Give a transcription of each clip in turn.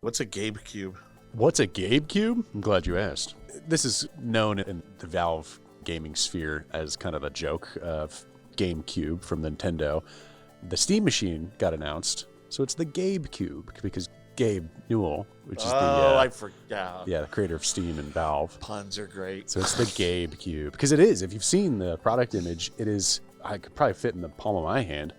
What's a GabeCube? What's a GabeCube? I'm glad you asked. This is known in the Valve gaming sphere as kind of a joke of GameCube from Nintendo. The Steam machine got announced, so it's the GabeCube because Gabe Newell, which is I forgot. the creator of Steam and Valve. Puns are great. So it's the GabeCube because it is. If you've seen the product image, it is. I could probably fit in the palm of my hand.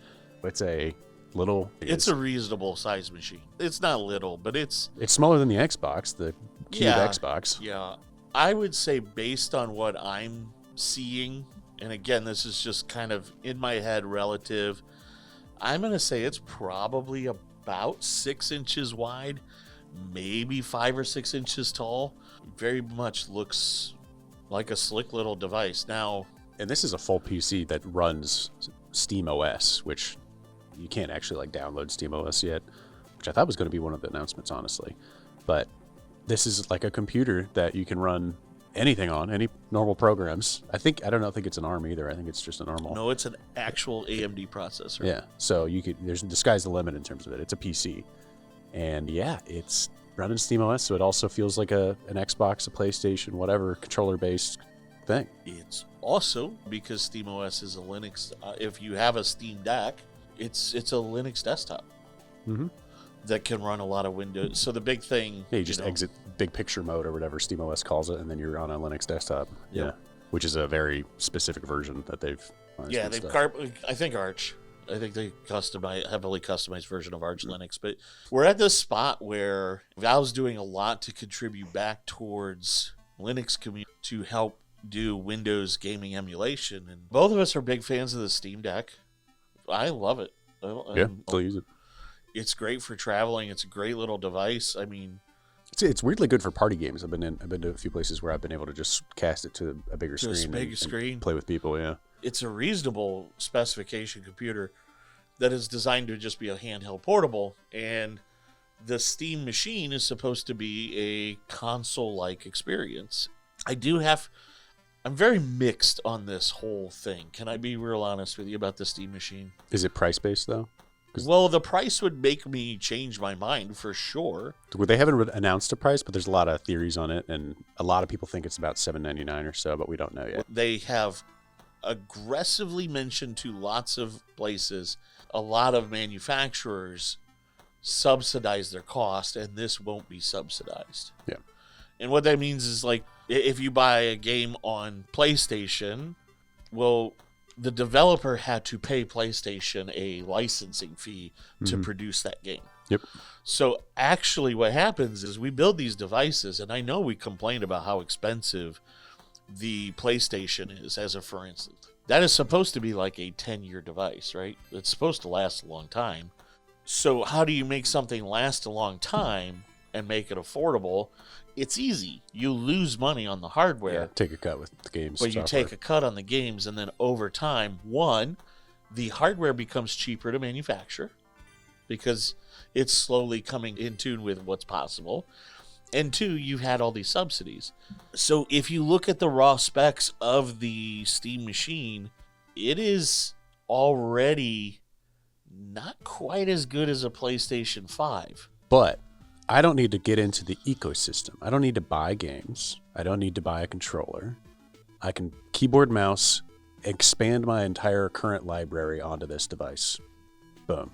It's a little. It's a reasonable size machine. It's not little, but it's smaller than the Xbox, the Cube Xbox. Yeah, I would say based on what I'm seeing, and again, this is just kind of in my head relative. I'm gonna say it's probably about 6 inches wide, maybe 5 or 6 inches tall. Very much looks like a slick little device. Now, and this is a full PC that runs Steam OS, which you can't actually download Steam OS yet, which I thought was going to be one of the announcements, honestly. But this is like a computer that you can run anything on, any normal programs. I don't think it's an ARM either. I think it's just a normal. No, it's an actual AMD processor. Yeah, so there's the sky's the limit in terms of it. It's a PC, and it's running Steam OS, so it also feels like an Xbox, a PlayStation, whatever controller based thing. It's also, because Steam OS is a Linux. If you have a Steam Deck, it's a Linux desktop that can run a lot of Windows. So the big thing, you just exit big picture mode or whatever Steam OS calls it, and then you're on a Linux desktop. Yep. Yeah, which is a very specific version that they've. I think Arch. I think they heavily customized version of Arch Linux. But we're at this spot where Valve's doing a lot to contribute back towards Linux community to help do Windows gaming emulation. And both of us are big fans of the Steam Deck. I love it. Still use it. It's great for traveling. It's a great little device. I mean, it's weirdly good for party games. I've been to a few places where I've been able to just cast it to a bigger screen and play with people. Yeah, it's a reasonable specification computer that is designed to just be a handheld portable, and the Steam machine is supposed to be a console-like experience. I'm very mixed on this whole thing. Can I be real honest with you about the Steam machine? Is it price-based, though? Well, the price would make me change my mind for sure. They haven't announced a price, but there's a lot of theories on it, and a lot of people think it's about $7.99 or so, but we don't know yet. They have aggressively mentioned to lots of places, a lot of manufacturers subsidize their cost, and this won't be subsidized. Yeah. And what that means is, if you buy a game on PlayStation, well, the developer had to pay PlayStation a licensing fee to produce that game. Yep. So actually what happens is we build these devices, and I know we complained about how expensive the PlayStation is, as a for instance. That is supposed to be like a 10-year device, right? It's supposed to last a long time. So how do you make something last a long time and make it affordable? It's easy. You lose money on the hardware. Yeah, take a cut with the games. But you take a cut on the games, and then over time, one, the hardware becomes cheaper to manufacture because it's slowly coming in tune with what's possible. And two, you've had all these subsidies. So if you look at the raw specs of the Steam machine, it is already not quite as good as a PlayStation 5. But I don't need to get into the ecosystem. I don't need to buy games. I don't need to buy a controller. I can keyboard, mouse, expand my entire current library onto this device. Boom.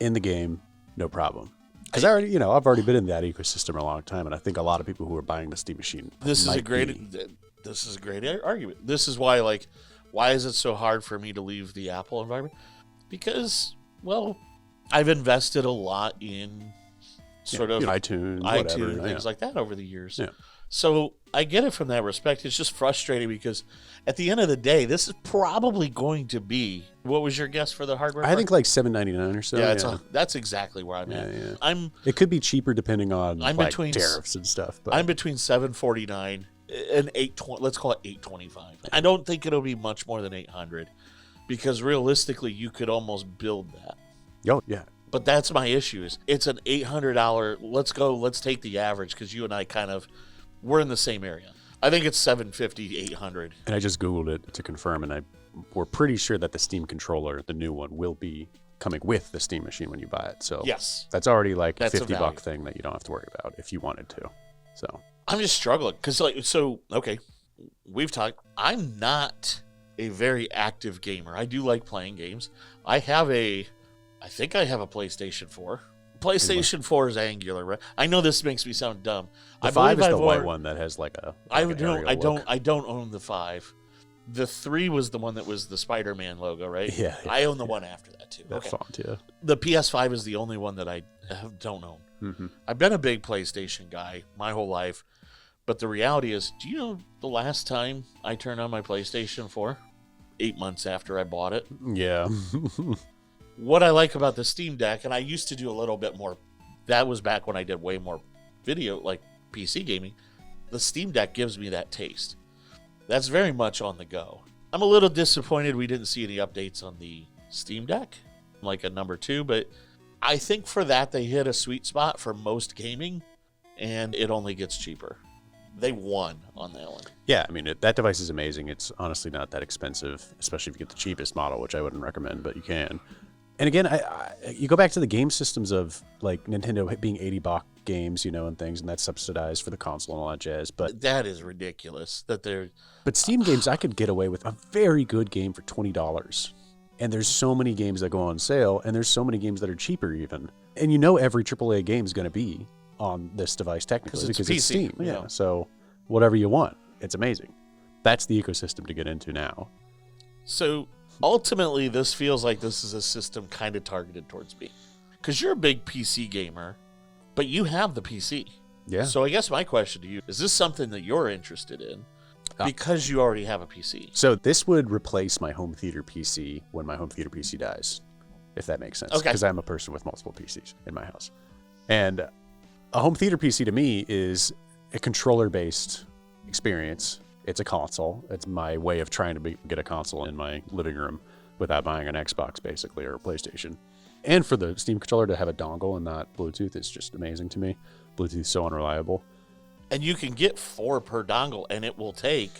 In the game, no problem. Because I've already been in that ecosystem a long time, and I think a lot of people who are buying the Steam machine. This is a great argument. This is why, why is it so hard for me to leave the Apple environment? Because, well, I've invested a lot in sort of iTunes, things like that over the years. Yeah. So I get it from that respect. It's just frustrating because at the end of the day, this is probably going to be, what was your guess for the hardware? I think like $7.99 or so. Yeah, that's exactly where I'm at. Yeah. It could be cheaper depending on tariffs and stuff. But I'm between $749 and $820. Let's call it $825. I don't think it'll be much more than $800 because realistically, you could almost build that. Oh, yeah. But that's my issue. It's an $800. Let's take the average because you and I we're in the same area. I think it's $750 to $800. And I just Googled it to confirm, and we're pretty sure that the Steam controller, the new one, will be coming with the Steam machine when you buy it. So Yes. that's already like That's a $50 value. thing that you don't have to worry about if you wanted to. So I'm just struggling because, okay, we've talked. I'm not a very active gamer. I do like playing games. I think I have a PlayStation 4. PlayStation 4 is angular, right? I know this makes me sound dumb. the I 5 is believe the white one that has like a. I like an aerial look. don't own the 5. The 3 was the one that was the Spider-Man logo, right? Yeah, I own the one after that too. That Okay. font, yeah. The PS5 is the only one that I don't own. Mm-hmm. I've been a big PlayStation guy my whole life, but the reality is, do you know the last time I turned on my PlayStation 4? 8 months after I bought it. Yeah. What I like about the Steam Deck, and I used to do a little bit more, that was back when I did way more video, like PC gaming. The Steam Deck gives me that taste. That's very much on the go. I'm a little disappointed we didn't see any updates on the Steam Deck, like a number 2, but I think for that they hit a sweet spot for most gaming, and it only gets cheaper. They won on that one. Yeah, I mean, that device is amazing. It's honestly not that expensive, especially if you get the cheapest model, which I wouldn't recommend, but you can. And again, you go back to the game systems of like Nintendo being $80 games, and things, and that's subsidized for the console and all that jazz. But That is ridiculous that they're... But Steam games, I could get away with a very good game for $20. And there's so many games that go on sale, and there's so many games that are cheaper even. And every AAA game is going to be on this device technically because it's Steam. Yeah. So whatever you want, it's amazing. That's the ecosystem to get into now. So ultimately, this feels like this is a system kind of targeted towards me. Because you're a big PC gamer, but you have the PC. Yeah. So I guess my question to you, is this something that you're interested in because you already have a PC? So this would replace my home theater PC when my home theater PC dies, if that makes sense. Okay. Because I'm a person with multiple PCs in my house. And a home theater PC to me is a controller-based experience. It's a console. It's my way of trying to get a console in my living room without buying an Xbox, basically, or a PlayStation. And for the Steam controller to have a dongle and not Bluetooth is just amazing to me. Bluetooth is so unreliable. And you can get 4 per dongle, and it will take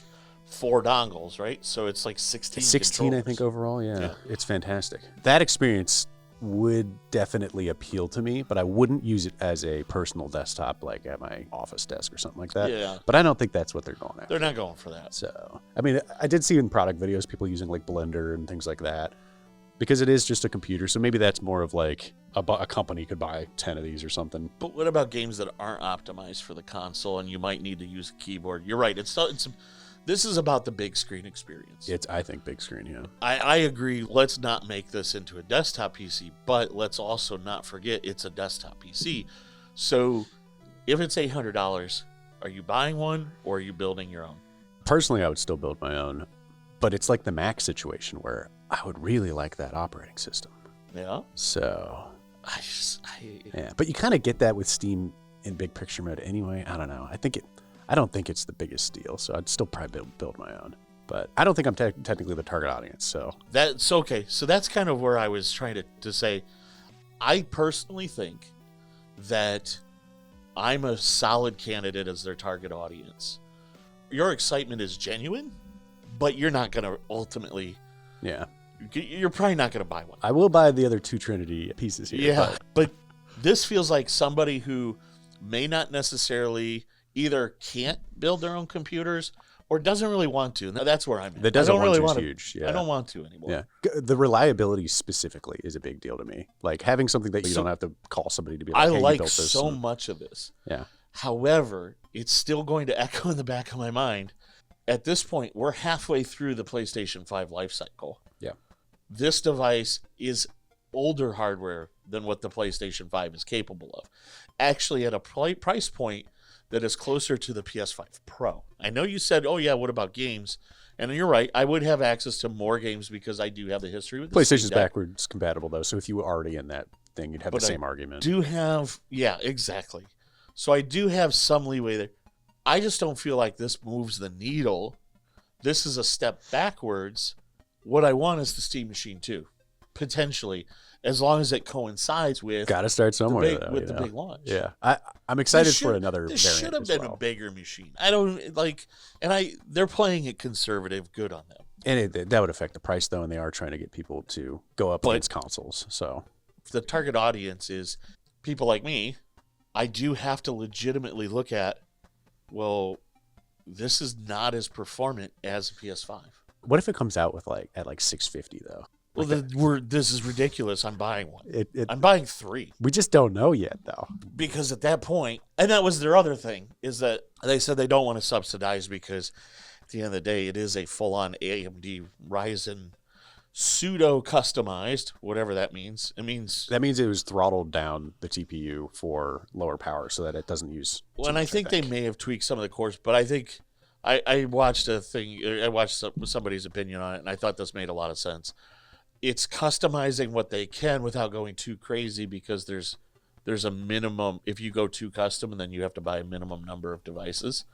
4 dongles, right? So it's like 16 16, I think, overall. Yeah, it's fantastic. That experience would definitely appeal to me, but I wouldn't use it as a personal desktop like at my office desk or something like that. Yeah. But I don't think that's what they're going after. They're not going for that. So, I mean, I did see in product videos people using like Blender and things like that because it is just a computer. So maybe that's more of like a company could buy 10 of these or something. But what about games that aren't optimized for the console and you might need to use a keyboard? You're right. This is about the big screen experience. I think big screen, yeah. I agree. Let's not make this into a desktop PC, but let's also not forget it's a desktop PC. So if it's $800, are you buying one or are you building your own? Personally, I would still build my own, but it's like the Mac situation where I would really like that operating system. Yeah. So, Yeah. But you kind of get that with Steam in big picture mode anyway. I don't know. I don't think it's the biggest deal, so I'd still probably build my own. But I don't think I'm technically the target audience, so. That's okay. So that's kind of where I was trying to say, I personally think that I'm a solid candidate as their target audience. Your excitement is genuine, but you're not going to ultimately... Yeah. You're probably not going to buy one. I will buy the other 2 Trinity pieces here. Yeah, but this feels like somebody who may not necessarily either can't build their own computers or doesn't really want to. That's where I'm at. That doesn't really want to to. huge. Yeah. I don't want to anymore. Yeah. The reliability specifically is a big deal to me. Like having something that you don't have to call somebody to be like, I hey, like you built this so much of this. Yeah. However, it's still going to echo in the back of my mind. At this point, we're halfway through the PlayStation 5 life cycle. Yeah. This device is older hardware than what the PlayStation 5 is capable of. Actually, at a price point that is closer to the PS5 Pro. I know you said, oh yeah, what about games? And you're right, I would have access to more games because I do have the history with the PlayStation's backwards compatible though, so if you were already in that thing, you'd have the same argument. Yeah, exactly. So I do have some leeway there. I just don't feel like this moves the needle. This is a step backwards. What I want is the Steam Machine too, potentially, as long as it coincides with. Got to start somewhere the big launch. Yeah, I'm excited for another. This should have been a bigger machine. I don't like, they're playing it conservative. Good on them. And that would affect the price, though, and they are trying to get people to go up against consoles. So the target audience is people like me. I do have to legitimately look at, well, this is not as performant as a PS5. what if it comes out with at $650 though? Well, this is ridiculous. I'm buying one. I'm buying 3. We just don't know yet, though. Because at that point, and that was their other thing, is that they said they don't want to subsidize because at the end of the day, it is a full-on AMD Ryzen pseudo-customized, whatever that means. That means it was throttled down the TPU for lower power so that it doesn't use. Well, and I think they may have tweaked some of the cores, but I think I watched a thing. I watched somebody's opinion on it, and I thought this made a lot of sense. It's customizing what they can without going too crazy because there's a minimum. If you go too custom, and then you have to buy a minimum number of devices,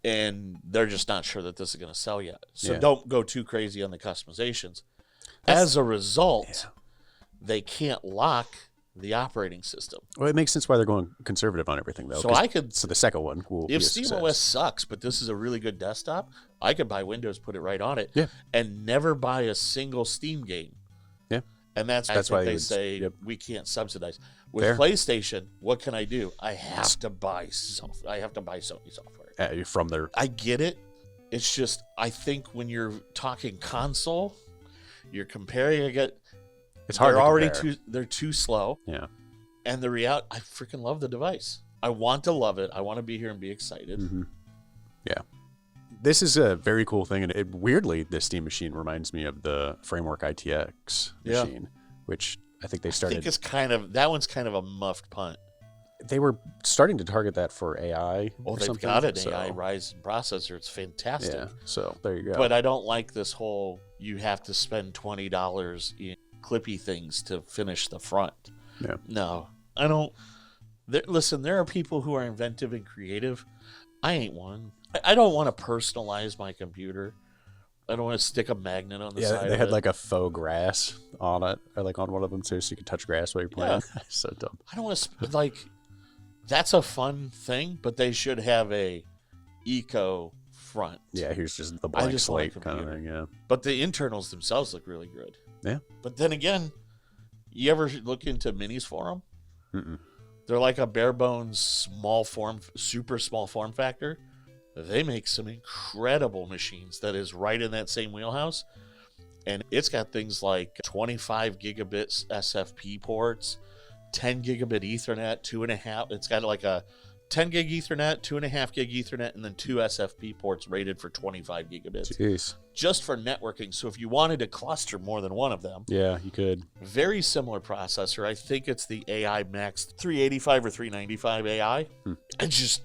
and they're just not sure that this is going to sell yet. So don't go too crazy on the customizations. As a result, they can't lock the operating system. Well, it makes sense why they're going conservative on everything, though. So the second one will be a success. If SteamOS sucks, but this is a really good desktop, I could buy Windows, put it right on it, Yeah. and never buy a single Steam game. Yeah. And that's why they say we can't subsidize. With PlayStation, what can I do? I have to buy Sony software. From their... I get it. It's just, I think when you're talking console, you're comparing again. It's hard. They're too slow. Yeah. And the reality, I freaking love the device. I want to love it. I want to be here and be excited. Mm-hmm. Yeah. This is a very cool thing, and weirdly, the Steam machine reminds me of the Framework ITX machine, which I think they started. I think that one's kind of a muffed punt. They were starting to target that for AI. Well, they've got an AI Ryzen processor. It's fantastic. Yeah. So there you go. But I don't like this whole you have to spend $20 in clippy things to finish the front. Yeah. No, I don't. Listen, there are people who are inventive and creative. I ain't one. I don't want to personalize my computer. I don't want to stick a magnet on the side. Yeah, they had like a faux grass on it, or like on one of them too, so you could touch grass while you're playing. Yeah. So dumb. I don't want to that's a fun thing, but they should have a eco front. Yeah, here's just the blank slate kind of thing. Yeah, but the internals themselves look really good. Yeah, but then again, you ever look into minis for them? Mm-mm. They're like a bare bones super small form factor. They make some incredible machines that is right in that same wheelhouse. And it's got things like 25 gigabits SFP ports, 10 gigabit Ethernet, 2.5. It's got like a 10 gig Ethernet, 2.5 gig Ethernet, and then 2 SFP ports rated for 25 gigabits. Jeez. Just for networking. So if you wanted to cluster more than one of them. Yeah, you could. Very similar processor. I think it's the AI Max 385 or 395 AI. And just...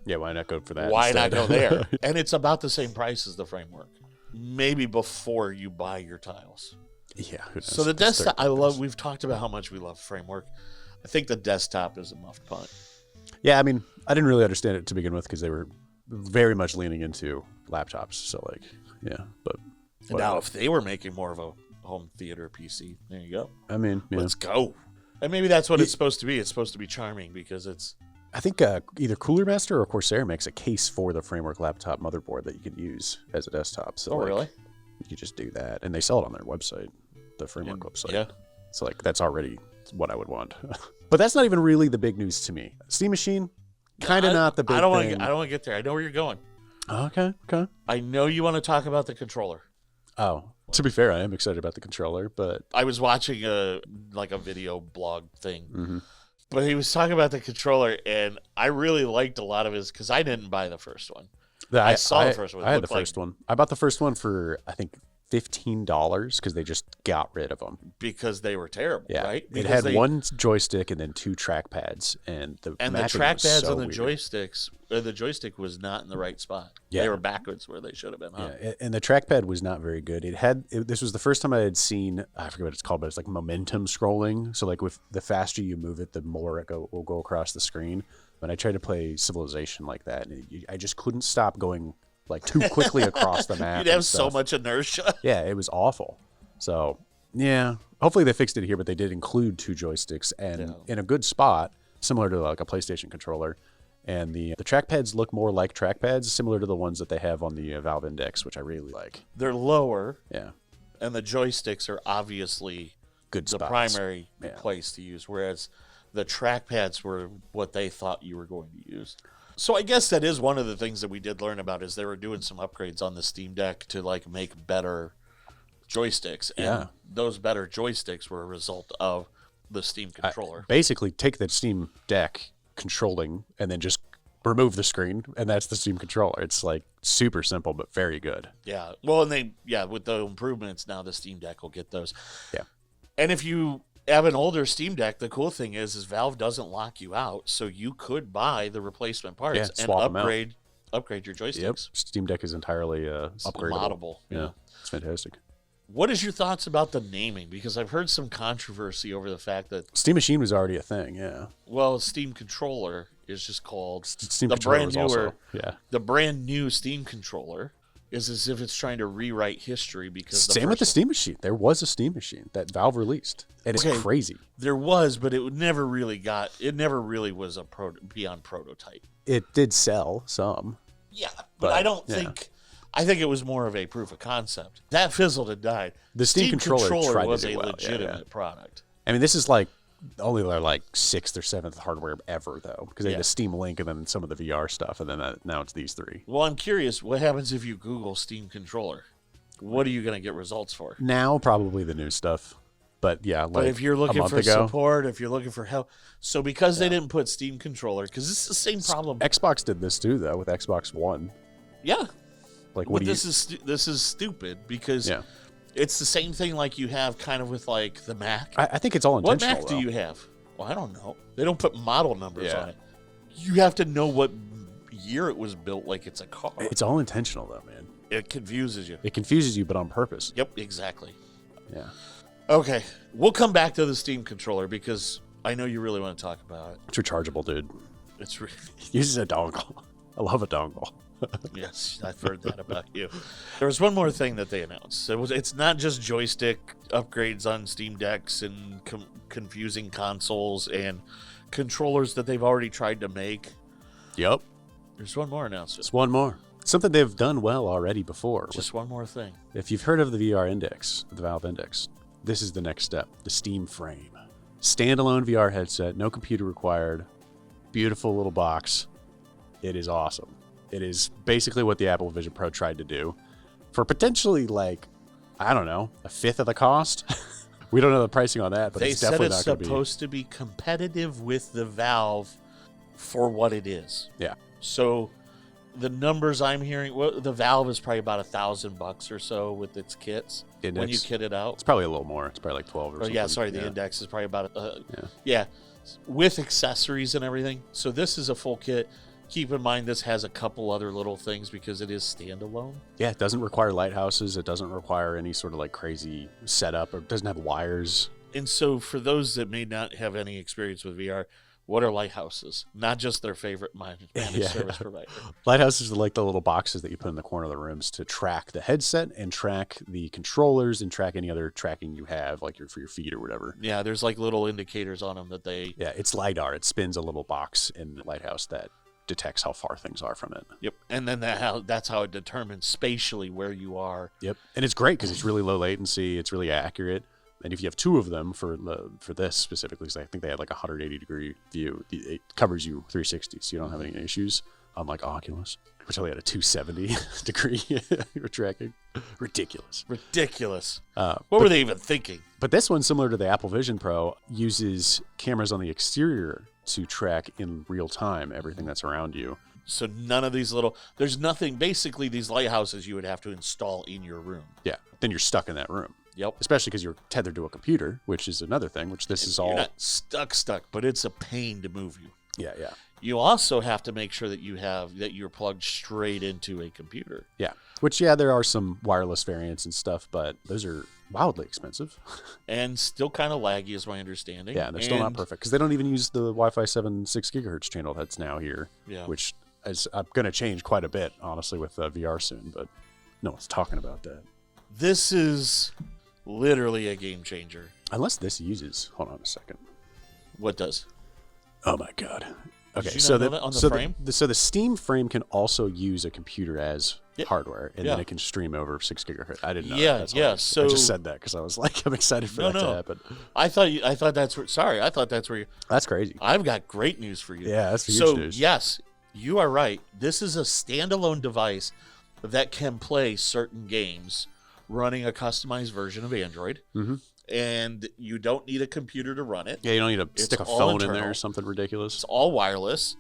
Yeah, why not go for that? Why not go there? And it's about the same price as the Framework. Maybe before you buy your tiles. Yeah. Who knows? So the desktop, we've talked about how much we love Framework. I think the desktop is a muffed punt. Yeah, I mean, I didn't really understand it to begin with because they were very much leaning into laptops. So but now if they were making more of a home theater PC, there you go. I mean, let's go. And maybe that's what it's supposed to be. It's supposed to be charming because it's... I think either Cooler Master or Corsair makes a case for the Framework laptop motherboard that you can use as a desktop. So really? You could just do that. And they sell it on their website, the Framework website. Yeah. So that's already what I would want. But that's not even really the big news to me. Steam Machine, kind of not the big thing. I don't want to get there. I know where you're going. Okay. I know you want to talk about the controller. Oh, to be fair, I am excited about the controller, but... I was watching a video blog thing. Mm-hmm. But he was talking about the controller, and I really liked a lot of his because I didn't buy the first one. I saw the first one. I had the first one. I bought the first one for, I think, $15 because they just got rid of them. Because they were terrible, right? It had one joystick and then 2 trackpads. And the trackpads on the joysticks, the joystick was not in the right spot. Yeah. They were backwards where they should have been. Huh? Yeah, and the trackpad was not very good. This was the first time I had seen, I forget what it's called, but it's like momentum scrolling. So like with the faster you move it, the more it will go across the screen. When I tried to play Civilization like that, I just couldn't stop going like too quickly across the map. You'd have so much inertia. Yeah, it was awful. So yeah, hopefully they fixed it here, but they did include 2 joysticks and in a good spot, similar to like a PlayStation controller. And the trackpads look more like trackpads, similar to the ones that they have on the Valve Index, which I really like. They're lower. Yeah. And the joysticks are obviously Good the spots. primary place to use, whereas the trackpads were what they thought you were going to use. So I guess that is one of the things that we did learn about is they were doing some upgrades on the Steam Deck to like make better joysticks. And those better joysticks were a result of the Steam controller. Basically, take the Steam Deck controlling and then just remove the screen, and that's the Steam controller. It's like super simple, but very good. Yeah. Well, and with the improvements now, the Steam Deck will get those. Yeah. And if you have an older Steam Deck, the cool thing is Valve doesn't lock you out, so you could buy the replacement parts and upgrade your joysticks. Yep. Steam Deck is entirely upgradable. Moddable. Yeah. It's fantastic. What is your thoughts about the naming? Because I've heard some controversy over the fact that Steam Machine was already a thing, yeah. Well, Steam Controller is just called Steam the Controller brand newer. also, The brand new Steam Controller is as if it's trying to rewrite history because same with the Steam Machine. There was a Steam Machine that Valve released, and it's crazy. There was, but it never really was a beyond prototype. It did sell some. Yeah, but I don't think. I think it was more of a proof of concept. That fizzled and died. The Steam controller was to do a well. legitimate product. I mean, this is like only their like 6th or 7th hardware ever, though, because they had the Steam Link and then some of the VR stuff, and then now it's these 3. Well, I'm curious, what happens if you Google Steam controller? What are you going to get results for? Now, probably the new stuff. But yeah, but if you're looking for support, if you're looking for help, so because they didn't put Steam controller, because this is the same problem. Xbox did this too, though, with Xbox One. Yeah. Like, this is stupid because it's the same thing like you have kind of with like the Mac. I think it's all intentional. What Mac do you have? Well, I don't know. They don't put model numbers on it. You have to know what year it was built, like it's a car. It's all intentional, though, man. It confuses you. It confuses you, but on purpose. Yep, exactly. Yeah. Okay, we'll come back to the Steam controller because I know you really want to talk about it. It's rechargeable, dude. It's uses a dongle. I love a dongle. Yes, I've heard that about you. There was one more thing that they announced. It's not just joystick upgrades on Steam Decks and confusing consoles and controllers that they've already tried to make. Yep. There's one more announcement. It's one more. Something they've done well already before. Just one more thing. If you've heard of the VR Index, the Valve Index, this is the next step. The Steam Frame. Standalone VR headset, no computer required. Beautiful little box. It is awesome. It is basically what the Apple Vision Pro tried to do for potentially like, I don't know, a fifth of the cost. We don't know the pricing on that, but they it's definitely said it's not going to be. supposed to be competitive with the Valve for what it is. Yeah. So the numbers I'm hearing, the Valve is probably about $1,000 or so with its kits. Index. When you kit it out. It's probably a little more. It's probably like 12 or something. Yeah, sorry, the Index is probably about with accessories and everything. So this is a full kit. Keep in mind this has a couple other little things because it is standalone. Yeah, it doesn't require lighthouses. It doesn't require any sort of like crazy setup. Or it doesn't have wires. And so for those that may not have any experience with VR, what are lighthouses? Not just their favorite managed service provider. Lighthouses are like the little boxes that you put in the corner of the rooms to track the headset and track the controllers and track any other tracking you have, like for your feet or whatever. Yeah, there's like little indicators on them that they... Yeah, it's LiDAR. It spins a little box in the Lighthouse that detects how far things are from it. Yep, and then that's how it determines spatially where you are. Yep, and it's great because it's really low latency. It's really accurate. And if you have 2 of them for this specifically, because I think they had like a 180-degree view, it covers you 360, so you don't have any issues, unlike Oculus, which only had a 270-degree tracking. Ridiculous. What were they even thinking? But this one, similar to the Apple Vision Pro, uses cameras on the exterior to track in real time everything that's around you. So none of these there's nothing, basically these lighthouses you would have to install in your room. Yeah, then you're stuck in that room. Yep. Especially because you're tethered to a computer, which is another thing, which this is all... You're not stuck, but it's a pain to move you. Yeah. You also have to make sure that you're plugged straight into a computer. Yeah. Which, there are some wireless variants and stuff, but those are wildly expensive. And still kind of laggy, is my understanding. Yeah, they're still not perfect, because they don't even use the Wi-Fi 7 6 gigahertz channel that's now here, which is going to change quite a bit, honestly, with VR soon, but no one's talking about that. This is... literally a game changer. Unless this uses... Hold on a second. What does? Oh my god. Okay, Did you not know that on the frame? So the Steam frame can also use a computer as hardware, and Yeah. then it can stream over 6 gigahertz. I didn't know. Yeah, that. That's yeah, all. so- I just said that because I was like, I'm excited for that to happen. I thought that's where. Sorry, I thought that's where you. That's crazy. I've got great news for you. Yeah, that's huge so news. yes, you are right. This is a standalone device that can play certain games running a customized version of Android, and you don't need a computer to run it. Yeah, you don't need to stick a all phone in internal. there or something ridiculous. It's all wireless.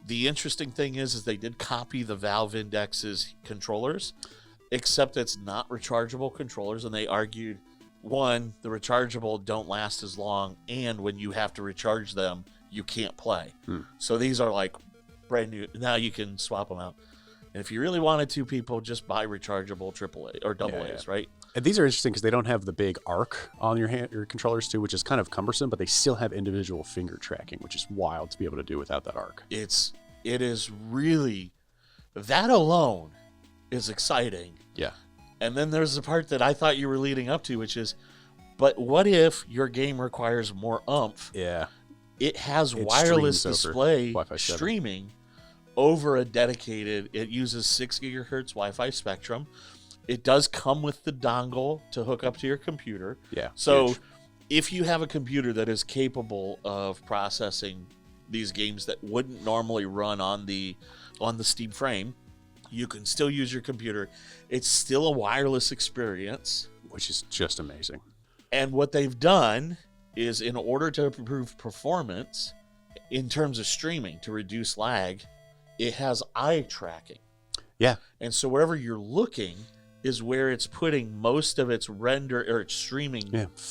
The interesting thing is they did copy the Valve Index's controllers, except it's not rechargeable controllers, and they argued, one, the rechargeable don't last as long, and when you have to recharge them, you can't play. So these are like brand new. Now you can swap them out. And if you really wanted to, people just buy rechargeable AAA or AA's, right? And these are interesting because they don't have the big arc on your controllers too, which is kind of cumbersome, but they still have individual finger tracking, which is wild to be able to do without that arc. It is really, that alone is exciting. Yeah. And then there's the part that I thought you were leading up to, which is, but what if your game requires more oomph? Yeah. It has It wireless streams over display Wi-Fi 7. streaming over a dedicated, it uses 6 gigahertz Wi-Fi spectrum. It does come with the dongle to hook up to your computer. Yeah. So huge. if you have a computer that is capable of processing these games that wouldn't normally run on the Steam frame, you can still use your computer. It's still a wireless experience. Which is just amazing. And what they've done is, in order to improve performance in terms of streaming to reduce lag, it has eye tracking. Yeah. And so wherever you're looking is where it's putting most of its render or its streaming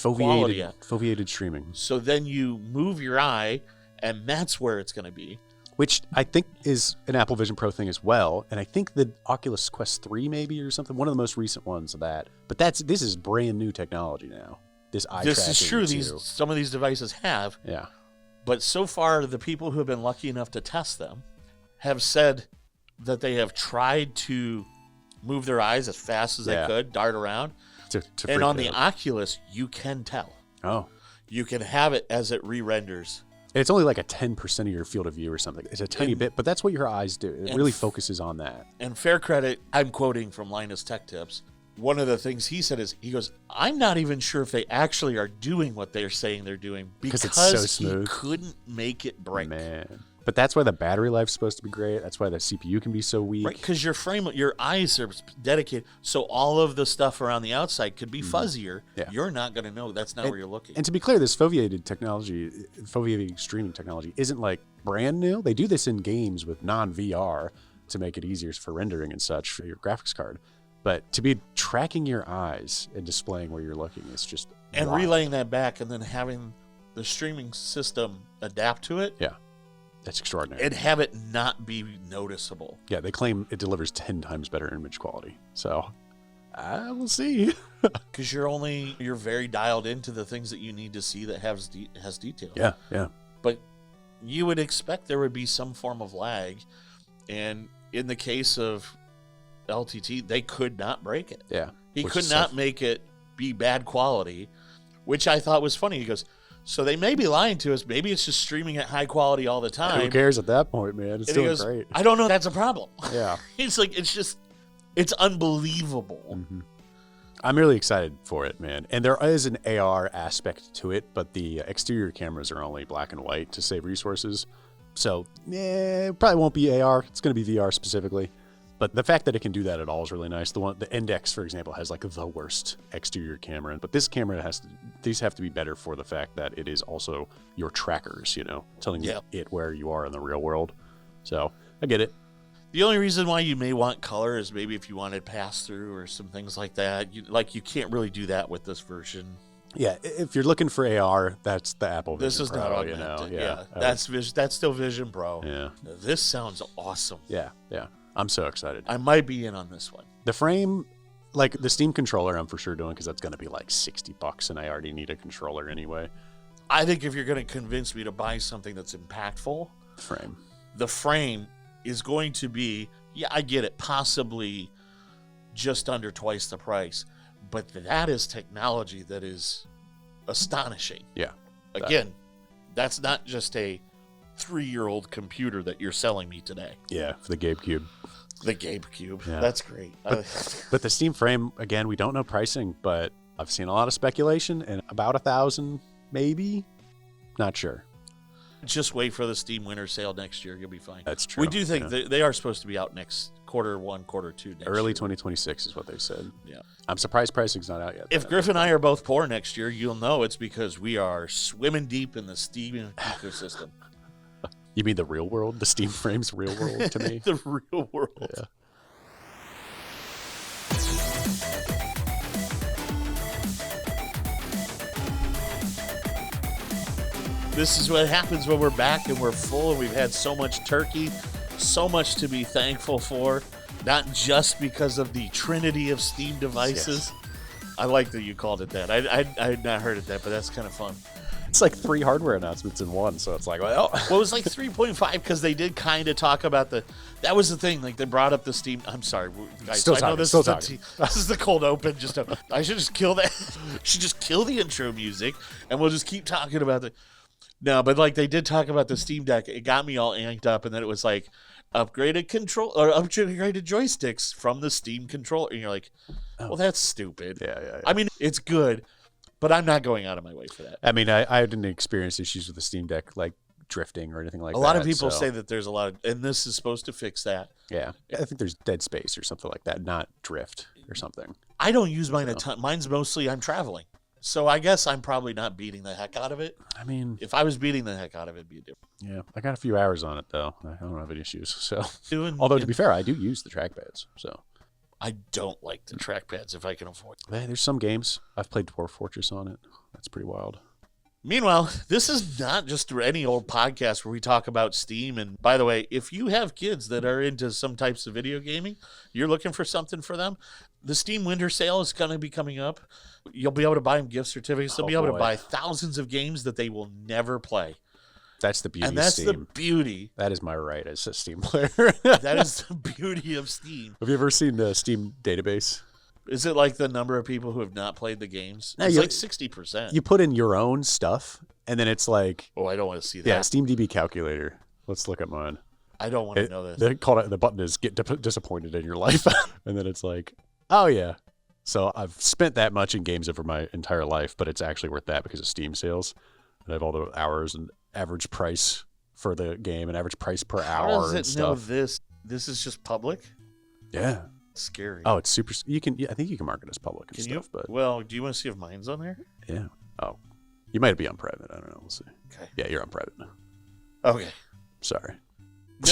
quality at. Foveated streaming. So then you move your eye, and that's where it's going to be. Which I think is an Apple Vision Pro thing as well. And I think the Oculus Quest 3 maybe or something, one of the most recent ones of that. But this is brand new technology now. This eye tracking. This is true. too. Some of these devices have. Yeah. But so far, the people who have been lucky enough to test them have said that they have tried to move their eyes as fast as they could, dart around. And on the Oculus, you can tell. Oh. You can have it as it re-renders. It's only like a 10% of your field of view or something. It's a tiny bit, but that's what your eyes do. It really focuses on that. And fair credit, I'm quoting from Linus Tech Tips. One of the things he said is, he goes, I'm not even sure if they actually are doing what they're saying they're doing because it's so smooth. he couldn't make it break. Man. But that's why the battery life's supposed to be great. That's why the CPU can be so weak. Right, because your eyes are dedicated, so all of the stuff around the outside could be fuzzier. Yeah. You're not going to know. That's not where you're looking. And to be clear, this foveated streaming technology isn't like brand new. They do this in games with non-VR to make it easier for rendering and such for your graphics card. But to be tracking your eyes and displaying where you're looking is just wild. Relaying that back and then having the streaming system adapt to it. Yeah. That's extraordinary. And have it not be noticeable. Yeah, they claim it delivers 10 times better image quality. So, we'll see. Because you're very dialed into the things that you need to see that has detail. Yeah, yeah. But you would expect there would be some form of lag. And in the case of LTT, they could not break it. Yeah. He could not make it be bad quality, which I thought was funny. He goes, so they may be lying to us. Maybe it's just streaming at high quality all the time. Who cares at that point, man? It's still great. I don't know. That's a problem. Yeah. It's like, it's unbelievable. Mm-hmm. I'm really excited for it, man. And there is an AR aspect to it, but the exterior cameras are only black and white to save resources. So, it probably won't be AR. It's going to be VR specifically. But the fact that it can do that at all is really nice. The Index, for example, has like the worst exterior camera, but this camera these have to be better for the fact that it is also your trackers, telling you where you are in the real world. So I get it. The only reason why you may want color is maybe if you wanted pass through or some things like that. You can't really do that with this version. Yeah, if you're looking for AR, that's the Apple Vision This is Pro, not augmented. Yeah, that's still Vision Pro. Yeah. This sounds awesome. Yeah. I'm so excited. I might be in on this one. The frame, like the Steam controller, I'm for sure doing because that's going to be like $60, and I already need a controller anyway. I think if you're going to convince me to buy something that's impactful, the frame is going to be, I get it, possibly just under twice the price, but that is technology that is astonishing. Yeah. Again, that's not just a 3-year-old computer that you're selling me today. Yeah, for the GabeCube. The GabeCube. Yeah. That's great. But the Steam Frame, again, we don't know pricing, but I've seen a lot of speculation and about 1,000, maybe. Not sure. Just wait for the Steam Winter Sale next year. You'll be fine. That's true. We do think they are supposed to be out next quarter 1, quarter 2 next Early year. 2026 is what they said. Yeah. I'm surprised pricing's not out yet. If Griff and I are both poor next year, you'll know it's because we are swimming deep in the Steam ecosystem. You mean the real world? The Steam Frame's real world to me? The real world. Yeah. This is what happens when we're back and we're full and we've had so much turkey, so much to be thankful for, not just because of the Trinity of Steam devices. Yes. I like that you called it that. I had not heard it that, but that's kind of fun. It's like 3 hardware announcements in one, so it's like, well. Well, it was like 3.5 because they did kind of talk about that was the thing. Like they brought up the Steam. I'm sorry, guys. Still I know this is the cold open. I should just kill that. Should just kill the intro music, and we'll just keep talking about the. No, but like they did talk about the Steam Deck. It got me all amped up, and then it was like upgraded joysticks from the Steam controller, and you're like, well, that's stupid. Yeah. I mean, it's good, but I'm not going out of my way for that. I mean, I didn't experience issues with the Steam Deck like drifting or anything like that. A lot of people say that there's a lot of, and this is supposed to fix that. Yeah, I think there's dead space or something like that, not drift or something. I don't use mine a ton. Mine's mostly I'm traveling. So I guess I'm probably not beating the heck out of it. I mean, if I was beating the heck out of it, it'd be different. Yeah, I got a few hours on it though. I don't have any issues. So, although to be fair, I do use the trackpads. So, I don't like the trackpads if I can afford it. Hey, there's some games I've played Dwarf Fortress on it. That's pretty wild. Meanwhile, this is not just any old podcast where we talk about Steam. And by the way, if you have kids that are into some types of video gaming, you're looking for something for them, the Steam Winter Sale is going to be coming up. You'll be able to buy them gift certificates. They'll be able to buy thousands of games that they will never play. That's the beauty of Steam. And that's Steam. the beauty. That is my right as a Steam player. That is the beauty of Steam. Have you ever seen the Steam database? Is it like the number of people who have not played the games? No, it's like 60%. You put in your own stuff, and then it's like... Oh, I don't want to see that. Yeah, SteamDB calculator. Let's look at mine. I don't want to know this. They call it, the button is get disappointed in your life. And then it's like, oh, yeah. So I've spent that much in games over my entire life, but it's actually worth that because of Steam sales. And I have all the hours and average price for the game and average price per hour and stuff. How does it know this? This is just public? Yeah. Scary. Oh, it's super. You can. I think you can mark it as public and stuff. But well, do you want to see if mine's on there? Yeah. Oh, you might be on private. I don't know. We'll see. Okay. Yeah, you're on private now. Okay. Sorry.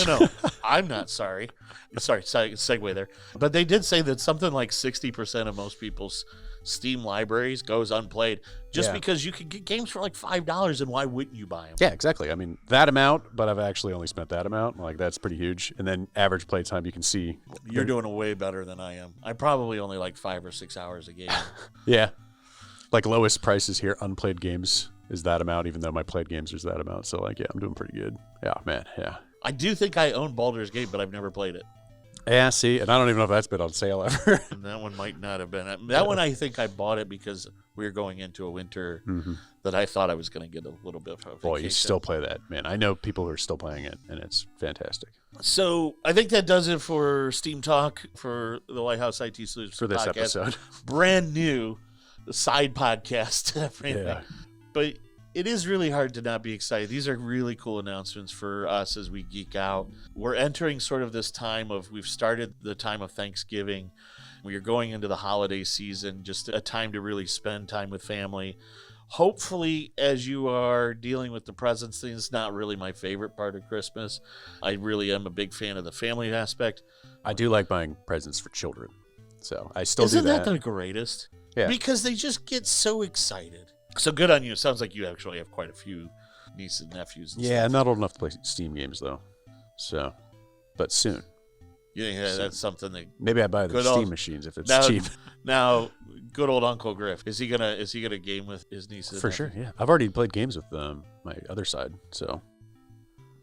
No, I'm not sorry. Sorry, segue there. But they did say that something like 60% of most people's Steam libraries goes unplayed just because you can get games for like $5, and why wouldn't you buy them? Yeah, exactly. I mean, that amount, but I've actually only spent that amount. Like, that's pretty huge. And then average play time, you can see. You're doing it way better than I am. I probably only like 5 or 6 hours a game. Yeah. Like, lowest prices here, unplayed games is that amount, even though my played games is that amount. So, like, yeah, I'm doing pretty good. Yeah, man, yeah. I do think I own Baldur's Gate, but I've never played it. Yeah, see, and I don't even know if that's been on sale ever. And that one might not have been. That one, I think I bought it because we were going into a winter that I thought I was going to get a little bit of vacation. Boy, you still play that, man. I know people who are still playing it, and it's fantastic. So I think that does it for Steam Talk for the Lighthouse IT Solutions for this podcast. episode. Brand new side podcast. Yeah. But it is really hard to not be excited. These are really cool announcements for us as we geek out. We're entering sort of this time of, we've started the time of Thanksgiving. We are going into the holiday season, just a time to really spend time with family. Hopefully, as you are dealing with the presents thing, it's not really my favorite part of Christmas. I really am a big fan of the family aspect. I do like buying presents for children. So I still do that. Isn't that the greatest? Yeah. Because they just get so excited. So good on you. It sounds like you actually have quite a few nieces and nephews. And yeah, stuff. not old enough to play Steam games, though. So, but soon. Yeah, that's something that... Maybe I buy the Steam machines if it's cheap. Now, good old Uncle Griff. Is he gonna game with his nieces? For sure, yeah. I've already played games with my other side, so...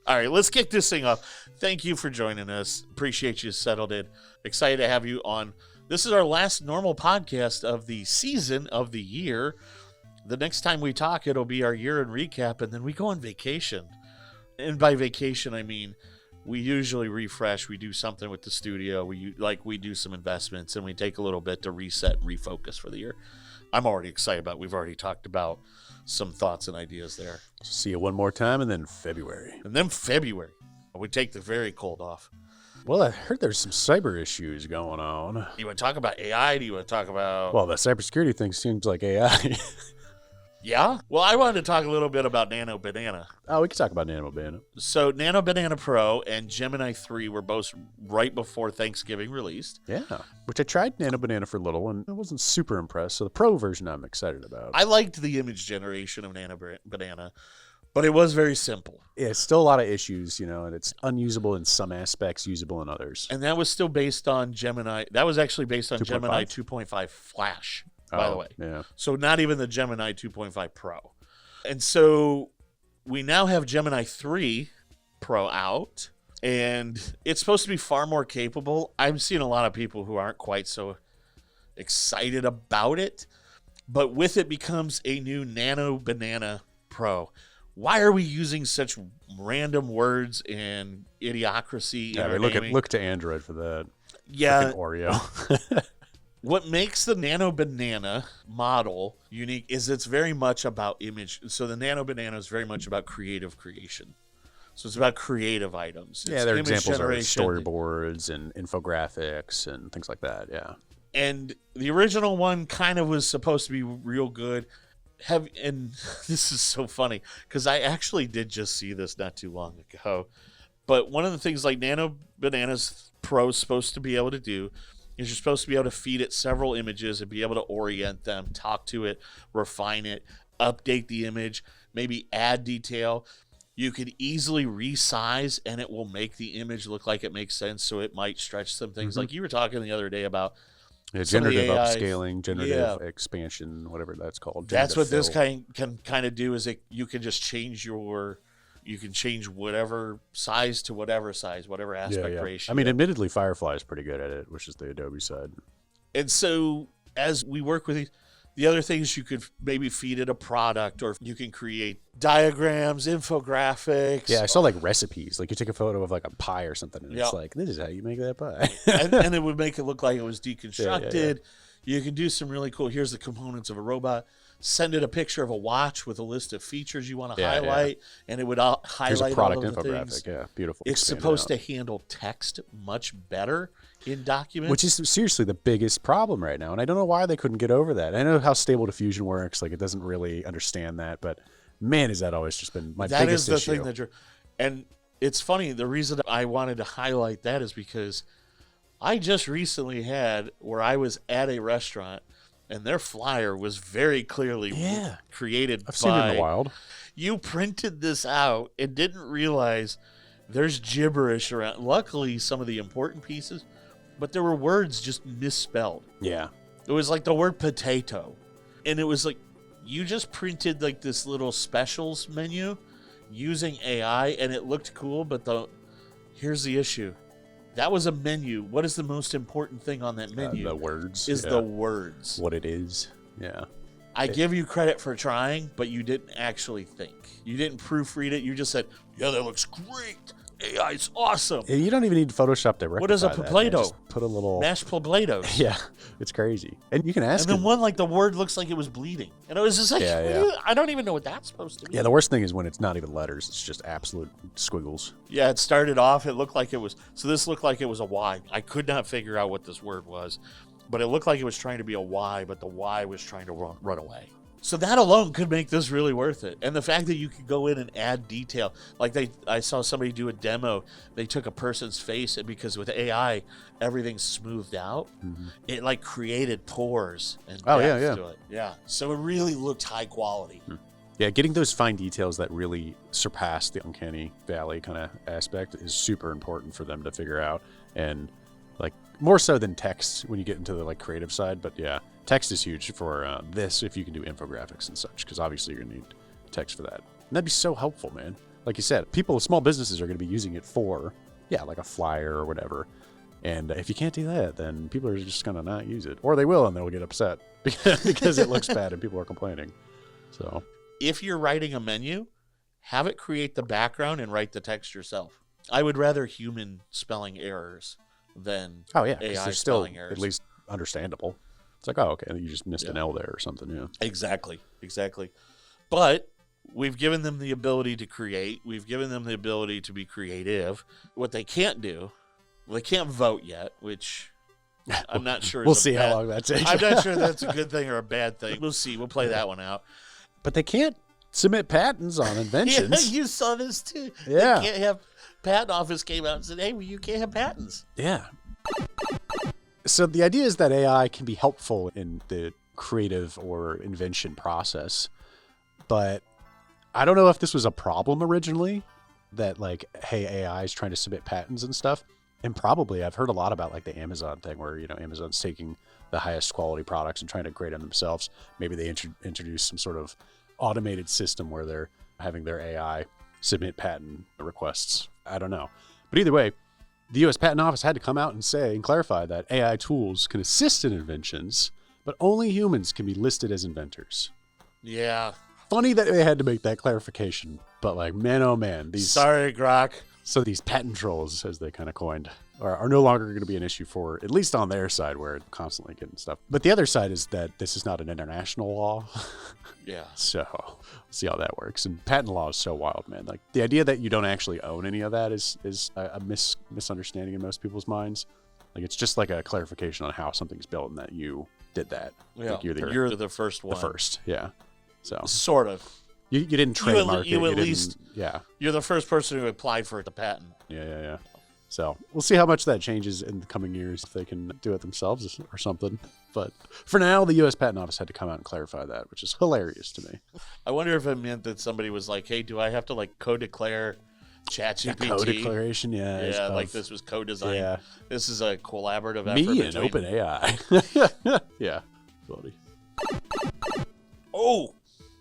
All right, let's kick this thing off. Thank you for joining us. Appreciate you settled in. Excited to have you on. This is our last normal podcast of the season of the year. The next time we talk, it'll be our year-end recap, and then we go on vacation. And by vacation, I mean we usually refresh. We do something with the studio. We do some investments, and we take a little bit to reset and refocus for the year. I'm already excited about it. We've already talked about some thoughts and ideas there. See you one more time, and then February. We take the very cold off. Well, I heard there's some cyber issues going on. Do you want to talk about AI? Do you want to talk about... Well, the cybersecurity thing seems like AI. Yeah? Well, I wanted to talk a little bit about Nano Banana. Oh, we can talk about Nano Banana. So Nano Banana Pro and Gemini 3 were both right before Thanksgiving released. Yeah, which I tried Nano Banana for a little, and I wasn't super impressed. So the Pro version I'm excited about. I liked the image generation of Nano Banana, but it was very simple. Yeah, it's still a lot of issues, and it's unusable in some aspects, usable in others. And that was still based on Gemini. That was actually based on 2.5? Gemini 2.5 Flash, by the way. Yeah. So not even the Gemini 2.5 Pro. And so we now have Gemini 3 Pro out, and it's supposed to be far more capable. I'm seeing a lot of people who aren't quite so excited about it, but with it becomes a new Nano Banana Pro. Why are we using such random words and idiocracy? Yeah, look to Android for that. Yeah. Oreo. What makes the Nano Banana model unique is it's very much about image. So the Nano Banana is very much about creative creation. So it's about creative items. Yeah, their examples are storyboards and infographics and things like that. Yeah. And the original one kind of was supposed to be real good. And this is so funny because I actually did just see this not too long ago. But one of the things like Nano Bananas Pro is supposed to be able to do is you're supposed to be able to feed it several images and be able to orient them, talk to it, refine it, update the image, maybe add detail. You could easily resize and it will make the image look like it makes sense. So it might stretch some things. Mm-hmm. Like you were talking the other day about generative upscaling, generative expansion, whatever that's called. That's what this can kind of do is you can just change whatever size to whatever size, whatever aspect ratio. I mean, admittedly, Firefly is pretty good at it, which is the Adobe side. And so as we work with these, the other things you could maybe feed it a product, or you can create diagrams, infographics. Yeah, I saw like recipes. Like you take a photo of like a pie or something, and it's like, this is how you make that pie. and it would make it look like it was deconstructed. You can do some really cool, here's the components of a robot. Send it a picture of a watch with a list of features you want to highlight, and it would highlight here's a product all of the infographic. things. Yeah, beautiful. It's supposed to handle text much better in documents. Which is seriously the biggest problem right now. And I don't know why they couldn't get over that. I know how Stable Diffusion works. Like, it doesn't really understand that. But, man, has that always just been my biggest issue. That is the thing that and it's funny. The reason I wanted to highlight that is because I just recently had where I was at a restaurant, and their flyer was very clearly created I've seen it in the wild. You printed this out and didn't realize there's gibberish around. Luckily, some of the important pieces, but there were words just misspelled. Yeah. It was like the word potato. And it was like, you just printed like this little specials menu using AI, and it looked cool, but here's the issue. That was a menu. What is the most important thing on that menu? The words. Is the words. What it is. Yeah. I give you credit for trying, but you didn't actually think. You didn't proofread it. You just said, yeah, that looks great. AI's awesome. You don't even need Photoshop to rectify What is a Play-Doh? Just put a little... Mashed Play-Dohs. Yeah, it's crazy. And you can ask And then one, like, the word looks like it was bleeding. And it was just like, I don't even know what that's supposed to be. Yeah, the worst thing is when it's not even letters. It's just absolute squiggles. Yeah, it started off, it looked like it was... So this looked like it was a Y. I could not figure out what this word was. But it looked like it was trying to be a Y, but the Y was trying to run away. So that alone could make this really worth it. And the fact that you could go in and add detail. Like I saw somebody do a demo. They took a person's face, and because with AI, everything's smoothed out. Mm-hmm. It like created pores and depth to it. Yeah. So it really looked high quality. Yeah, getting those fine details that really surpass the uncanny valley kind of aspect is super important for them to figure out. And like more so than text when you get into the like creative side. But yeah, text is huge for this if you can do infographics and such, because obviously you're going to need text for that. And that'd be so helpful, man. Like you said, small businesses are going to be using it for, like a flyer or whatever. And if you can't do that, then people are just going to not use it. Or they will, and they'll get upset because it looks bad and people are complaining. So if you're writing a menu, have it create the background and write the text yourself. I would rather human spelling errors than AI they're still spelling errors. At least understandable. It's like, oh, okay, you just missed an L there or something. Yeah, exactly. But we've given them the ability to create. We've given them the ability to be creative. What they can't do, they can't vote yet, which I'm not sure. We'll see how long that takes. I'm not sure that's a good thing or a bad thing. We'll see. We'll play that one out. But they can't submit patents on inventions. Yeah, you saw this too. Yeah. They can't have patent office came out and said, hey, well, you can't have patents. Yeah. So the idea is that AI can be helpful in the creative or invention process, but I don't know if this was a problem originally, that like, hey, AI is trying to submit patents and stuff. And probably I've heard a lot about like the Amazon thing where, Amazon's taking the highest quality products and trying to grade them themselves. Maybe they introduce some sort of automated system where they're having their AI submit patent requests. I don't know. But either way, the U.S. Patent Office had to come out and say and clarify that AI tools can assist in inventions, but only humans can be listed as inventors. Yeah. Funny that they had to make that clarification, but like, man, oh man. Sorry, Grok. So these patent trolls, as they kind of coined, are no longer going to be an issue for, at least on their side, where it's constantly getting stuff. But the other side is that this is not an international law. Yeah. So we'll see how that works. And patent law is so wild, man. Like the idea that you don't actually own any of that is a misunderstanding in most people's minds. Like it's just like a clarification on how something's built and that you did that. Yeah. Like you're the first one. The first, yeah. So sort of. You didn't trademark it. You at least, yeah. You're the first person who applied for the patent. Yeah. So we'll see how much that changes in the coming years if they can do it themselves or something. But for now, the U.S. Patent Office had to come out and clarify that, which is hilarious to me. I wonder if it meant that somebody was like, hey, do I have to like co-declare ChatGPT? Co-declaration, yeah. Yeah, like this was co-designed. Yeah. This is a collaborative effort. Me and OpenAI. Yeah. Funny. Oh,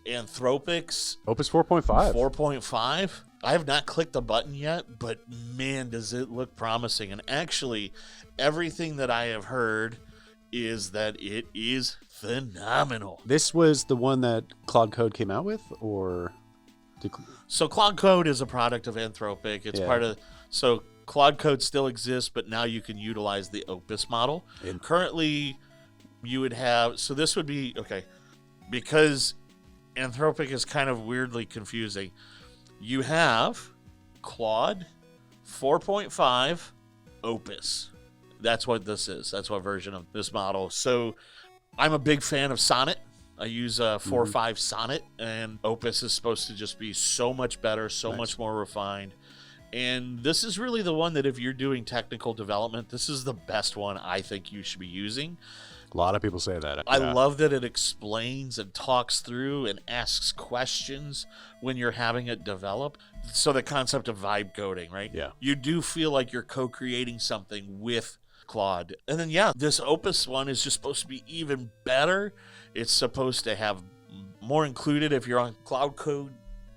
Anthropic's Opus 4.5. 4.5. I have not clicked the button yet, but man, does it look promising. And actually, everything that I have heard is that it is phenomenal. This was the one that Claude Code came out with, or? So Claude Code is a product of Anthropic. It's part of, so Claude Code still exists, but now you can utilize the Opus model. And currently, you would have, so this would be, okay, because Anthropic is kind of weirdly confusing. You have Claude 4.5 Opus. That's what this is. That's what version of this model. So I'm a big fan of Sonnet. I use 4.5 Sonnet, and Opus is supposed to just be so much better, so much more refined. And this is really the one that if you're doing technical development, this is the best one I think you should be using. A lot of people say that. I love that it explains and talks through and asks questions when you're having it develop. So the concept of vibe coding, right? Yeah. You do feel like you're co-creating something with Claude. And then, this Opus one is just supposed to be even better. It's supposed to have more included if you're on Cloud Code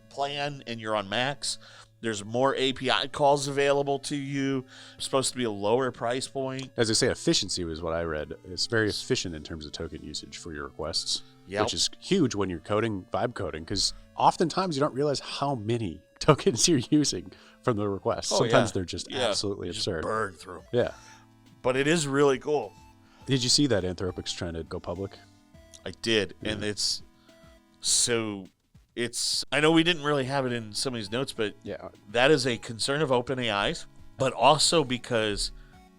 plan and you're on Max. There's more API calls available to you. It's supposed to be a lower price point. As I say, efficiency was what I read. It's very efficient in terms of token usage for your requests, which is huge when you're coding vibe coding, because oftentimes you don't realize how many tokens you're using from the requests. Sometimes they're just absolutely absurd. Burn through. Yeah. But it is really cool. Did you see that Anthropic's trying to go public? I did. Yeah. And I know we didn't really have it in some of these notes, but that is a concern of OpenAI's, but also because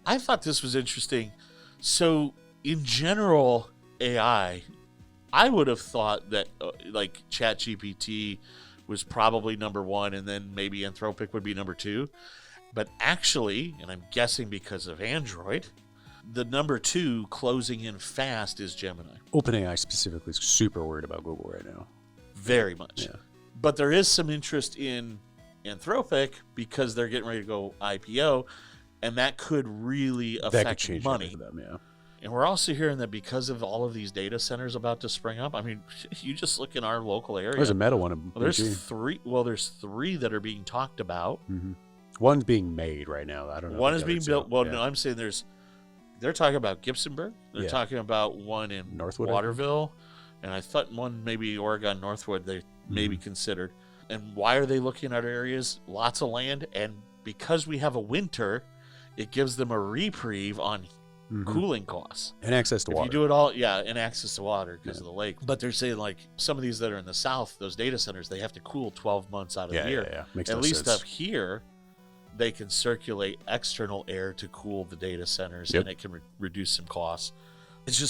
I thought this was interesting. So in general, AI, I would have thought that like ChatGPT was probably number one, and then maybe Anthropic would be number two. But actually, and I'm guessing because of Android, the number two closing in fast is Gemini. OpenAI specifically is super worried about Google right now. Very much. Yeah. But there is some interest in Anthropic because they're getting ready to go IPO, and that could really affect money. For them, yeah. And we're also hearing that because of all of these data centers about to spring up, I mean, you just look in our local area. There's a Meta one. There's three that are being talked about. Mm-hmm. One's being made right now. I don't know. One is being built. Well, no, I'm saying they're talking about Gibsonburg. They're talking about one in Northwood, Waterville. And I thought one maybe Oregon Northwood they maybe considered. And why are they looking at areas? Lots of land. And because we have a winter, it gives them a reprieve on cooling costs. And access to water. If you do it all, and access to water because of the lake. But they're saying, like, some of these that are in the south, those data centers, they have to cool 12 months out of the year. Yeah. Makes At no least sense. up here, they can circulate external air to cool the data centers, Yep. and it can reduce some costs. This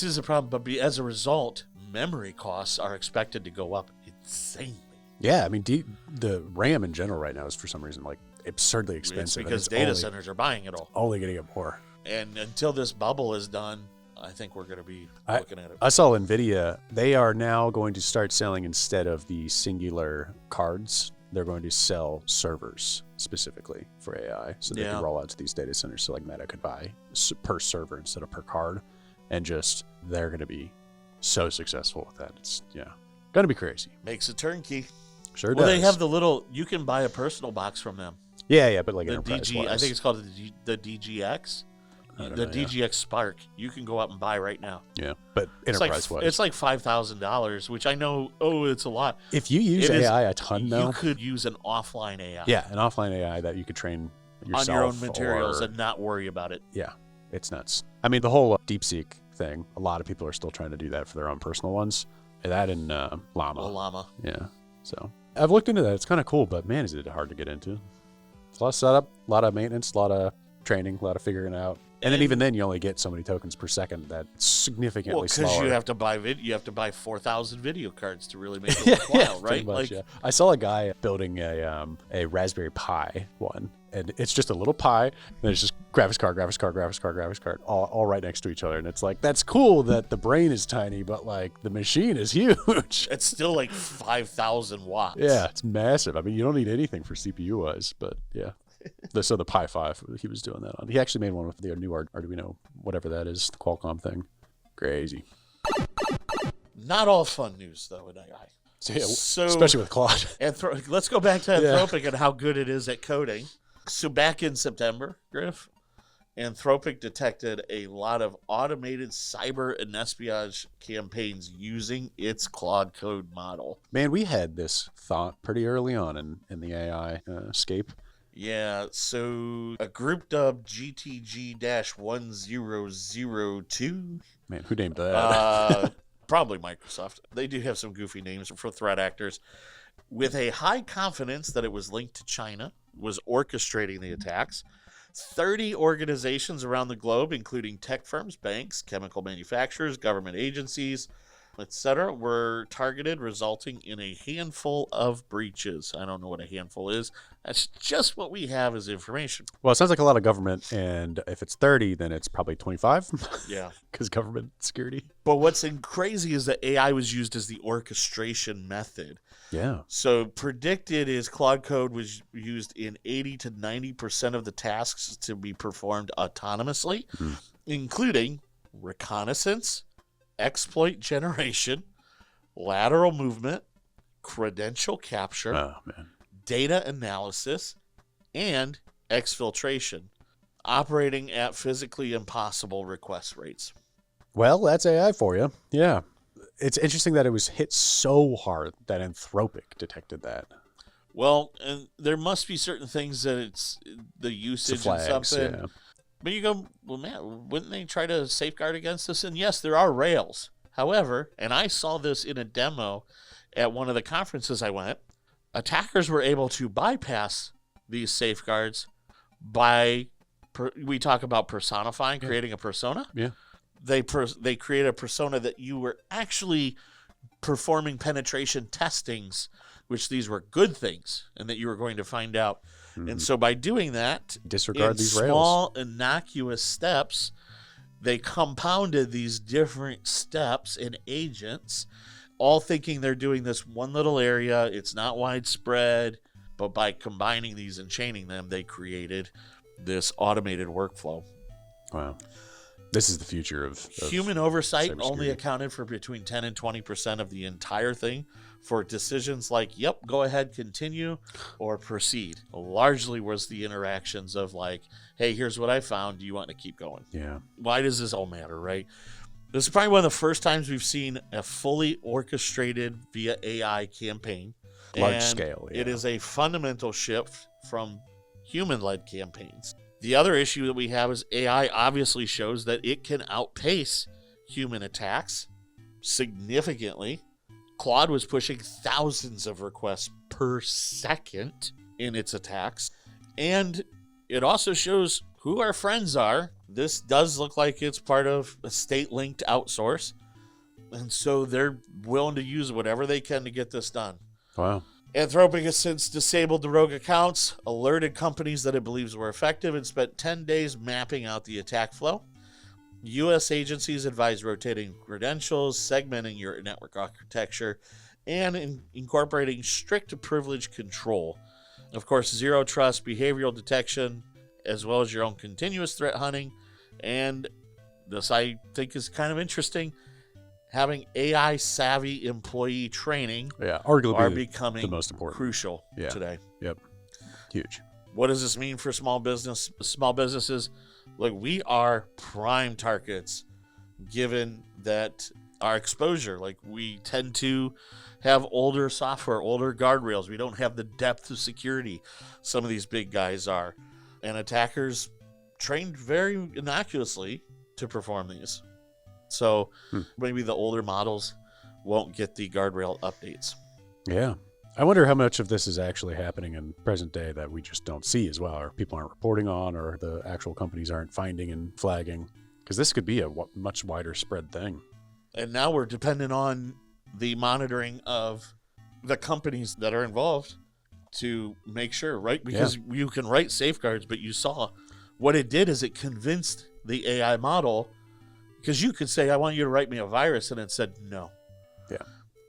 is a problem, but as a result, memory costs are expected to go up insanely. Yeah, I mean, the RAM in general right now is for some reason like absurdly expensive. It's because data centers are buying it all. Only going to get more. And until this bubble is done, I think we're going to be looking at it. I saw NVIDIA. They are now going to start selling, instead of the singular cards, they're going to sell servers specifically for AI. So they can roll out to these data centers. So like Meta could buy per server instead of per card. And just, they're going to be so successful with that. It's, going to be crazy. Makes it turnkey. Sure well, does. they have you can buy a personal box from them. Yeah, but like the enterprise-wise. I think it's called the DGX. The DGX Spark, you can go out and buy right now. Yeah, but enterprise-wise. It's like $5,000, which I know, it's a lot. If you use AI a ton, though. You could use an offline AI. Yeah, an offline AI that you could train yourself. On your own materials and not worry about it. Yeah, it's nuts. I mean, the whole DeepSeek thing, a lot of people are still trying to do that for their own personal ones. That and Llama. Llama. Yeah, so I've looked into that. It's kind of cool, but man, is it hard to get into. It's a lot of setup, a lot of maintenance, a lot of training, a lot of figuring it out. And then even then, you only get so many tokens per second. That's significantly slower. Because you have to buy 4,000 video cards to really make it worthwhile, right? Much, I saw a guy building a Raspberry Pi one, and it's just a little Pi, and it's just graphics card, all right next to each other. And it's like, that's cool that the brain is tiny, but like the machine is huge. It's still like 5,000 watts. Yeah, it's massive. I mean, you don't need anything for CPU wise, but yeah. So the Pi 5, he was doing that on. He actually made one with the new Arduino, whatever that is, the Qualcomm thing. Crazy. Not all fun news, though, in AI. So especially with Claude. Let's go back to Anthropic and how good it is at coding. So back in September, Griff, Anthropic detected a lot of automated cyber and espionage campaigns using its Claude code model. Man, we had this thought pretty early on in the AI scape. Yeah, so a group dubbed GTG-1002. Man, who named that? Probably Microsoft. They do have some goofy names for threat actors. With a high confidence that it was linked to China, was orchestrating the attacks. 30 organizations around the globe, including tech firms, banks, chemical manufacturers, government agencies, etc., were targeted, resulting in a handful of breaches. I don't know what a handful is. That's just what we have as information. Well, it sounds like a lot of government, and if it's 30, then it's probably 25. Yeah. Because government security. But what's crazy is that AI was used as the orchestration method. Yeah. So predicted is Claude code was used in 80 to 90% of the tasks to be performed autonomously, including reconnaissance, exploit generation, lateral movement, credential capture, data analysis, and exfiltration, operating at physically impossible request rates. Well, that's AI for you. Yeah. It's interesting that it was hit so hard that Anthropic detected that. Well, and there must be certain things that it's the usage flags, and something. Yeah. But you go, well, man, wouldn't they try to safeguard against this? And yes, there are rails. However, and I saw this in a demo at one of the conferences I went, attackers were able to bypass these safeguards by, we talk about personifying, creating a persona. Yeah. They create a persona that you were actually performing penetration testings, which these were good things, and that you were going to find out. And so by doing that, disregard these rails. Small, innocuous steps, they compounded these different steps and agents, all thinking they're doing this one little area. It's not widespread, but by combining these and chaining them, they created this automated workflow. Wow. This is the future of human oversight only accounted for between 10 and 20% of the entire thing for decisions like, yep, go ahead, continue, or proceed. Largely was the interactions of like, hey, here's what I found. Do you want to keep going? Yeah. Why does this all matter, right? This is probably one of the first times we've seen a fully orchestrated via AI campaign Large And scale, yeah. it is a fundamental shift from human-led campaigns. The other issue that we have is AI obviously shows that it can outpace human attacks significantly. Claude was pushing thousands of requests per second in its attacks. And it also shows who our friends are. This does look like it's part of a state-linked outsource. And so they're willing to use whatever they can to get this done. Wow. Anthropic has since disabled the rogue accounts, alerted companies that it believes were effective, and spent 10 days mapping out the attack flow. U.S. agencies advise rotating credentials, segmenting your network architecture, and incorporating strict privilege control. Of course, zero trust behavioral detection, as well as your own continuous threat hunting. And this I think is kind of interesting. Having AI savvy employee training arguably are becoming the most important. crucial today. Yep. Huge. What does this mean for small businesses? Look, we are prime targets given that our exposure. Like, we tend to have older software, older guardrails. We don't have the depth of security some of these big guys are. And attackers trained very innocuously to perform these. So maybe the older models won't get the guardrail updates. Yeah. I wonder how much of this is actually happening in present day that we just don't see as well, or people aren't reporting on, or the actual companies aren't finding and flagging. Because this could be a much wider spread thing. And now we're dependent on the monitoring of the companies that are involved to make sure, right? Because you can write safeguards, but you saw what it did is it convinced the AI model. Because you could say, I want you to write me a virus, and it said no. Yeah.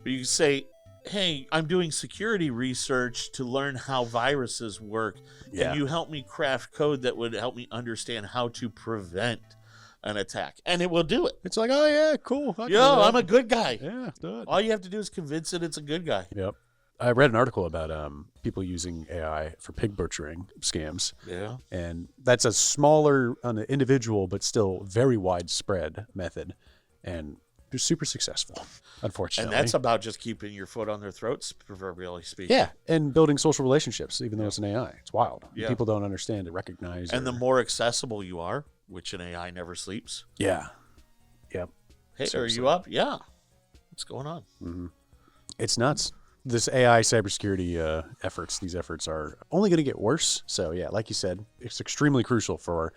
But you could say, hey, I'm doing security research to learn how viruses work. Yeah. Can you help me craft code that would help me understand how to prevent an attack? And it will do it. It's like, oh, yeah, cool. I'm a good guy. Yeah, do it. All you have to do is convince it it's a good guy. Yep. I read an article about people using AI for pig butchering scams. Yeah. And that's a smaller, on an individual, but still very widespread method. And they're super successful, unfortunately. And that's about just keeping your foot on their throats, proverbially speaking. Yeah. And building social relationships, even though it's an AI. It's wild. Yeah. People don't understand it, recognize it. And the more accessible you are, which an AI never sleeps. Yeah. Yep. Hey, Seriously. are you up? Yeah. What's going on? Mm-hmm. It's nuts. This AI cybersecurity these efforts are only going to get worse. So, yeah, like you said, it's extremely crucial for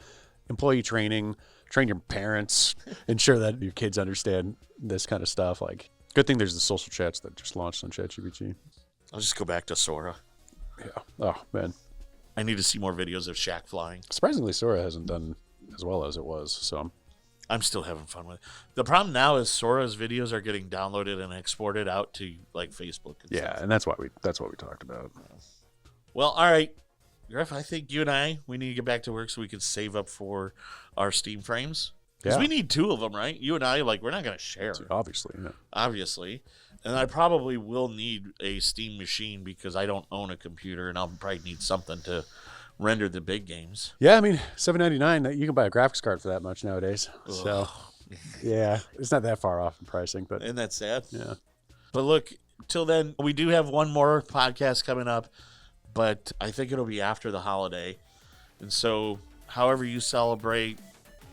employee training, train your parents, ensure that your kids understand this kind of stuff. Like, good thing there's the social chats that just launched on ChatGPT. I'll just go back to Sora. Yeah. Oh, man. I need to see more videos of Shaq flying. Surprisingly, Sora hasn't done as well as it was. So I'm still having fun with it. The problem now is Sora's videos are getting downloaded and exported out to like Facebook and stuff. and that's what we talked about. Well, all right, Griff, I think you and we need to get back to work so we can save up for our Steam frames. Because we need 2 of them, right? You and I, we're not going to share. Obviously, yeah. Obviously. And I probably will need a Steam machine because I don't own a computer, and I'll probably need something to render the big games. Yeah, I mean, $799, you can buy a graphics card for that much nowadays. Ugh. So, yeah, it's not that far off in pricing, but Isn't that sad? yeah. But look, till then, we do have one more podcast coming up, but I think it'll be after the holiday. And so, however you celebrate,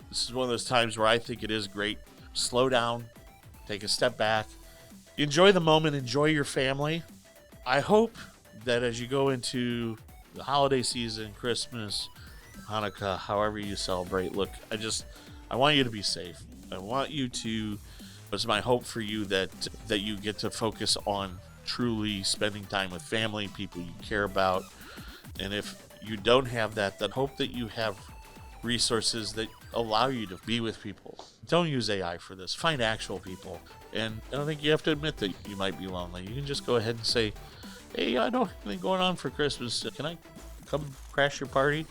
this is one of those times where I think it is great. Slow down, take a step back, enjoy the moment, enjoy your family. I hope that as you go into the holiday season, Christmas, Hanukkah, however you celebrate, look, I want you to be safe. I want you to, it's my hope for you that you get to focus on truly spending time with family, people you care about. And if you don't have that, then hope that you have resources that allow you to be with people. Don't use AI for this. Find actual people. And I don't think you have to admit that you might be lonely. You can just go ahead and say, hey, I don't have anything going on for Christmas. Can I come crash your party?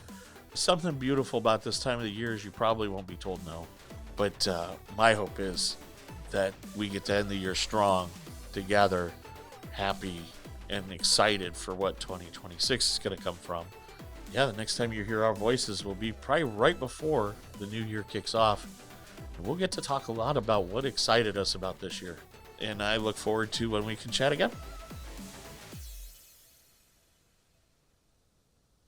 Something beautiful about this time of the year is you probably won't be told no. But my hope is that we get to end the year strong, together, happy, and excited for what 2026 is going to come from. Yeah, the next time you hear our voices will be probably right before the new year kicks off. And we'll get to talk a lot about what excited us about this year. And I look forward to when we can chat again.